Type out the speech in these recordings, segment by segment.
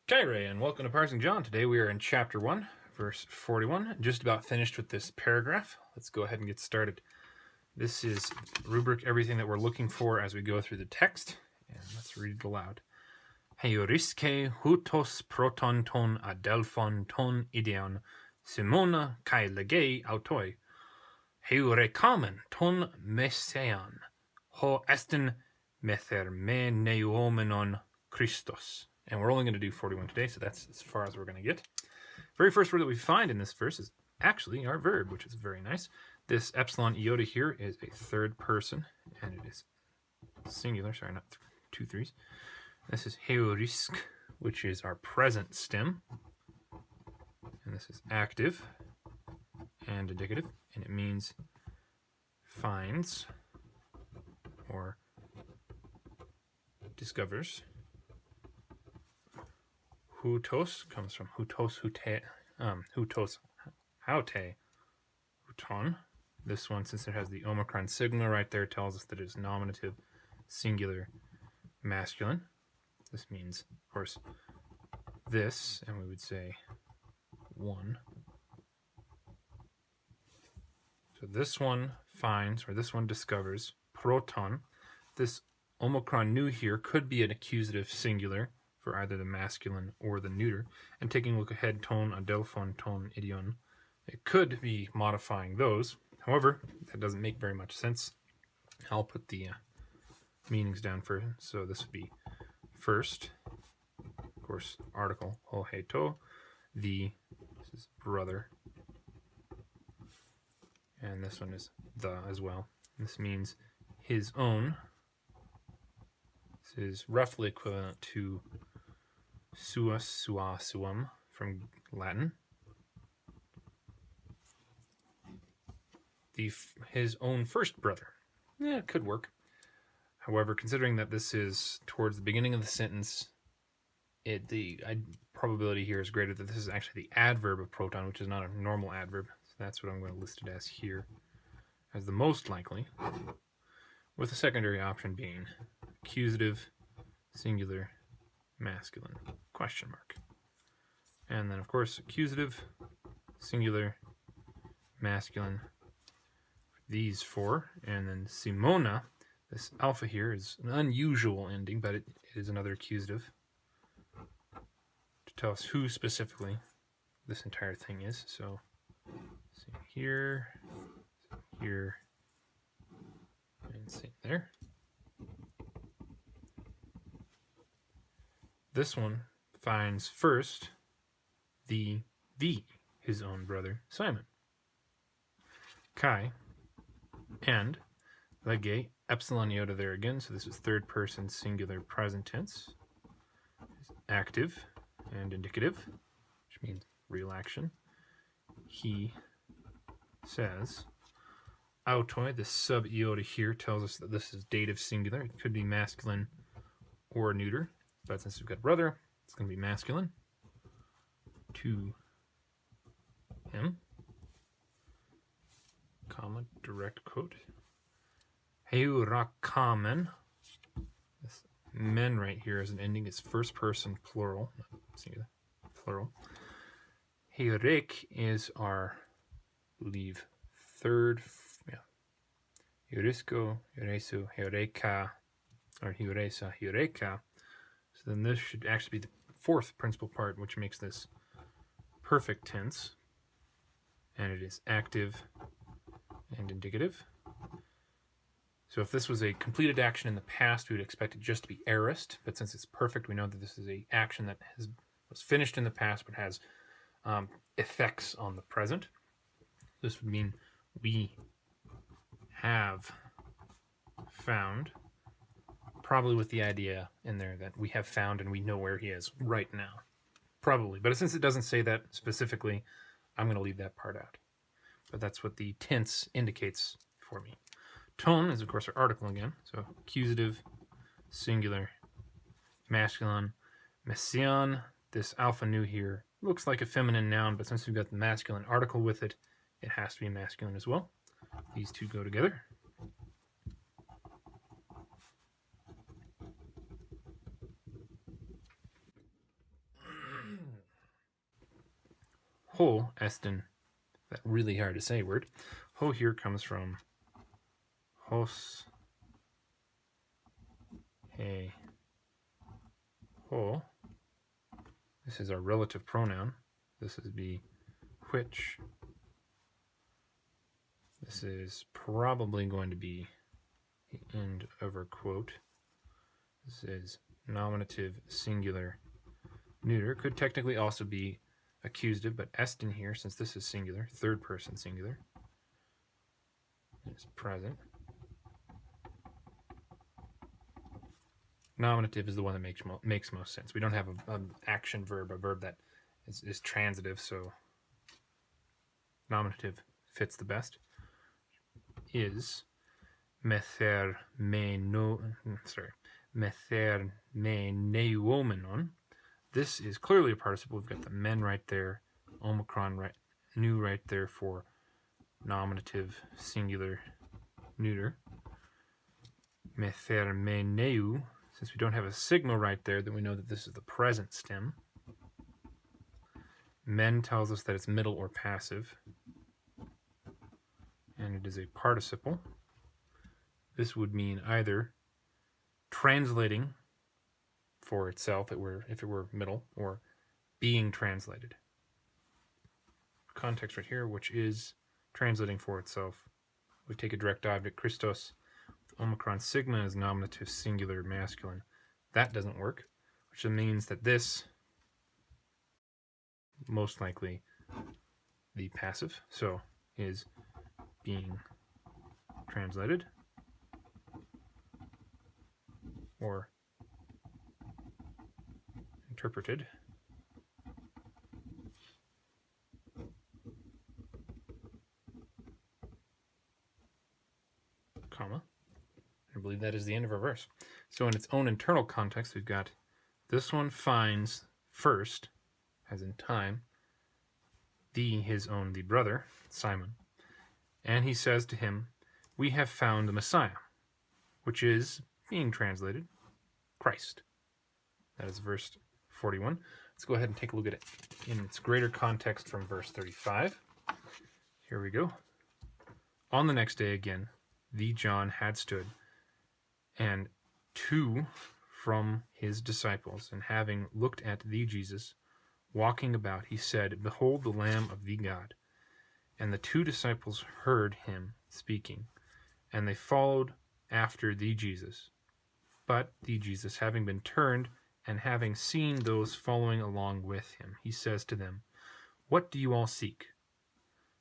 Kyrie, and welcome to Parsing John. Today we are in chapter 1, verse 41. Just about finished with this paragraph. Let's go ahead and get started. This is rubric everything that we're looking for as we go through the text. And let's read it aloud. Heuriske hutos proton ton adelphon ton ideon simona kai legei autoi. Heurekamen ton messian ho esten methermeneuomenon Christos. And we're only going to do 41 today, so that's as far as we're going to get. Very first word that we find in this verse is actually our verb, which is very nice. This epsilon iota here is a third person, and it is singular. Sorry, not two threes. This is heurisk, which is our present stem. And this is active and indicative, and it means finds or discovers. Hutos comes from hutos hute, hutos haute huton. This one, since it has the omicron signal right there, tells us that it is nominative, singular, masculine. This means, of course, this, and we would say one. So this one finds, or this one discovers, proton. This omicron nu here could be an accusative singular for either the masculine or the neuter. And taking a look ahead, ton, adelphon, ton, idion, it could be modifying those. However, that doesn't make very much sense. I'll put the meanings down for it. So this would be first, of course, article, ho, he, to, this is brother. And this one is the as well. This means his own. This is roughly equivalent to suus, sua, suum from Latin. His own first brother. Yeah, it could work. However, considering that this is towards the beginning of the sentence, the probability here is greater that this is actually the adverb of proton, which is not a normal adverb. So that's what I'm going to list it as here, as the most likely, with the secondary option being accusative, singular, masculine, question mark. And then, of course, accusative, singular, masculine, these four. And then Simona, this alpha here is an unusual ending, but it is another accusative to tell us who specifically this entire thing is. So, see here, here, and see there. This one finds first his own brother, Simon. Kai, and lege, epsilon iota there again, so this is third person singular present tense. Active and indicative, which means real action. He says. Autoi, the sub iota here, tells us that this is dative singular. It could be masculine or neuter. But since we've got brother, it's going to be masculine. To him. Comma, direct quote. Heurakamen. This men right here as an ending is first person plural, not singular, plural. Heurek is our, I believe, third, Heurisko, Heuresu, Heureka, or Heuresa, Heureka. So then this should actually be the fourth principal part, which makes this perfect tense. And it is active and indicative. So if this was a completed action in the past, we would expect it just to be aorist. But since it's perfect, we know that this is an action that was finished in the past but has effects on the present. This would mean we have found, probably with the idea in there that we have found and we know where he is right now. Probably. But since it doesn't say that specifically, I'm going to leave that part out. But that's what the tense indicates for me. Ton is, of course, our article again. So accusative, singular, masculine. Messian, this alpha nu here, looks like a feminine noun, but since we've got the masculine article with it, it has to be masculine as well. These two go together. ho estin, that really hard to say word. Ho here comes from hos, he, ho. This is our relative pronoun. This is be which. This is probably going to be the end of our quote. This is nominative singular neuter. Could technically also be accusative, but estin here, since this is singular, third person singular, is present. Nominative is the one that makes most sense. We don't have an action verb, a verb that is transitive, so nominative fits the best. Is methermeneuomenon. This is clearly a participle. We've got the men right there, omicron right, new right there for nominative singular neuter. Methermeneu, since we don't have a signal right there, then we know that this is the present stem. Men tells us that it's middle or passive, and it is a participle. This would mean either translating for itself if it were middle, or being translated. Context right here, which is translating for itself. We take a direct object, Christos, with omicron sigma is nominative singular masculine. That doesn't work, which means that this most likely the passive, so is being translated or interpreted. Comma. I believe that is the end of our verse. So in its own internal context, we've got this one finds first, as in time, the brother, Simon, and he says to him, we have found the Messiah, which is being translated Christ. That is verse 41. Let's go ahead and take a look at it in its greater context from verse 35. Here we go. On the next day again, the John had stood, and two from his disciples, and having looked at the Jesus walking about, he said, behold the Lamb of the God. And the two disciples heard him speaking, and they followed after the Jesus. But the Jesus, having been turned, and having seen those following along with him, he says to them, what do you all seek?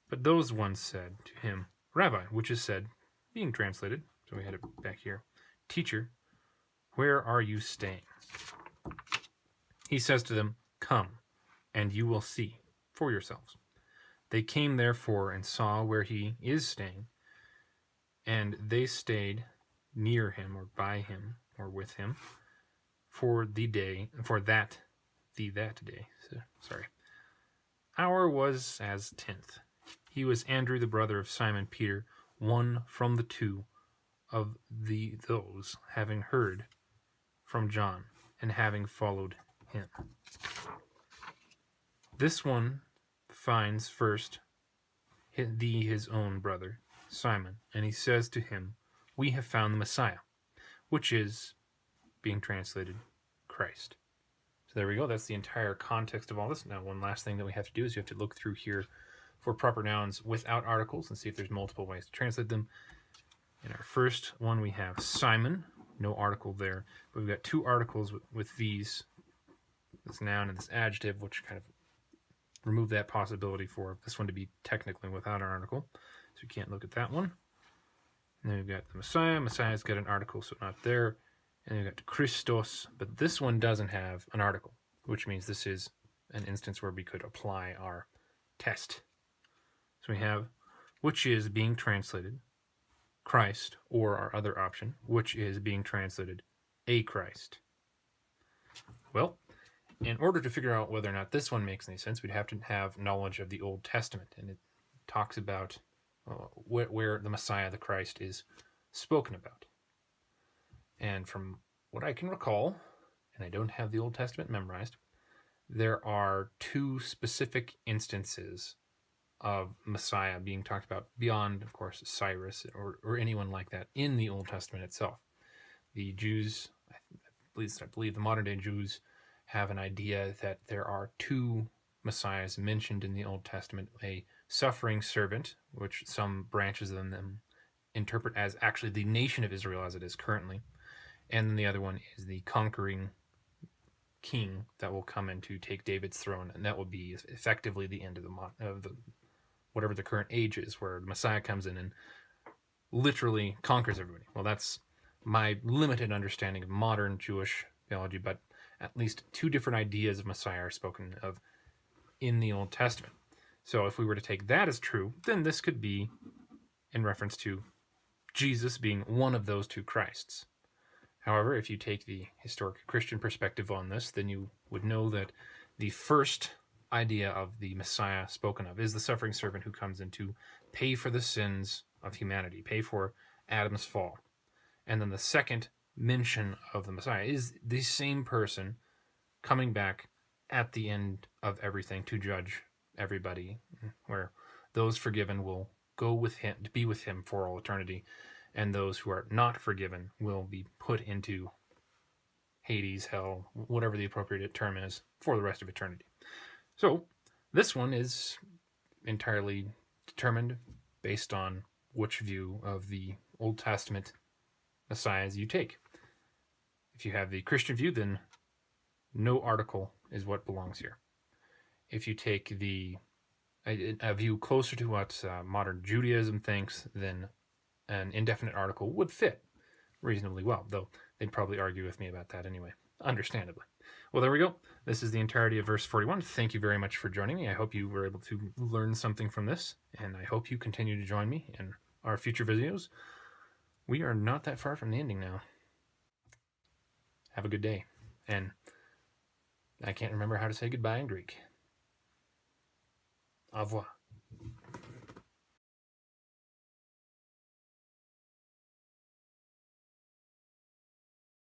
But those ones said to him, Rabbi, which is said, being translated, so we had it back here, teacher, where are you staying? He says to them, come, and you will see for yourselves. They came therefore and saw where he is staying, and they stayed near him, or by him, or with him, for that day. Hour was as 10th. He was Andrew, the brother of Simon Peter, one from the two of those having heard from John and having followed him. This one finds first his own brother, Simon, and he says to him, we have found the Messiah, which is being translated Christ. So there we go. That's the entire context of all this. Now, one last thing that we have to do is you have to look through here for proper nouns without articles and see if there's multiple ways to translate them. In our first one, we have Simon, no article there, but we've got two articles with these, this noun and this adjective, which kind of remove that possibility for this one to be technically without an article. So we can't look at that one. And then we've got the Messiah. Messiah's got an article, so not there. And then we've got Christos, but this one doesn't have an article, which means this is an instance where we could apply our test. So we have, which is being translated Christ, or our other option, which is being translated a Christ. Well, in order to figure out whether or not this one makes any sense, we'd have to have knowledge of the Old Testament, and it talks about where the Messiah, the Christ, is spoken about. And from what I can recall, and I don't have the Old Testament memorized, there are two specific instances of Messiah being talked about beyond, of course, Cyrus or anyone like that in the Old Testament itself. The Jews, I believe the modern day Jews have an idea that there are two Messiahs mentioned in the Old Testament, a suffering servant, which some branches of them interpret as actually the nation of Israel as it is currently, and then the other one is the conquering king that will come in to take David's throne, and that will be effectively the end of the whatever the current age is, where the Messiah comes in and literally conquers everybody. Well, that's my limited understanding of modern Jewish theology, but at least two different ideas of Messiah are spoken of in the Old Testament. So if we were to take that as true, then this could be in reference to Jesus being one of those two Christs. However, if you take the historic Christian perspective on this, then you would know that the first idea of the Messiah spoken of is the suffering servant who comes in to pay for the sins of humanity, pay for Adam's fall. And then the second mention of the Messiah is the same person coming back at the end of everything to judge everybody, where those forgiven will go with him, to be with him for all eternity, and those who are not forgiven will be put into Hades, hell, whatever the appropriate term is, for the rest of eternity. So this one is entirely determined based on which view of the Old Testament Messiahs you take. If you have the Christian view, then no article is what belongs here. If you take a view closer to what modern Judaism thinks, then an indefinite article would fit reasonably well, though they'd probably argue with me about that anyway, understandably. Well, there we go. This is the entirety of verse 41. Thank you very much for joining me. I hope you were able to learn something from this, and I hope you continue to join me in our future videos. We are not that far from the ending now. Have a good day. And I can't remember how to say goodbye in Greek. Au revoir.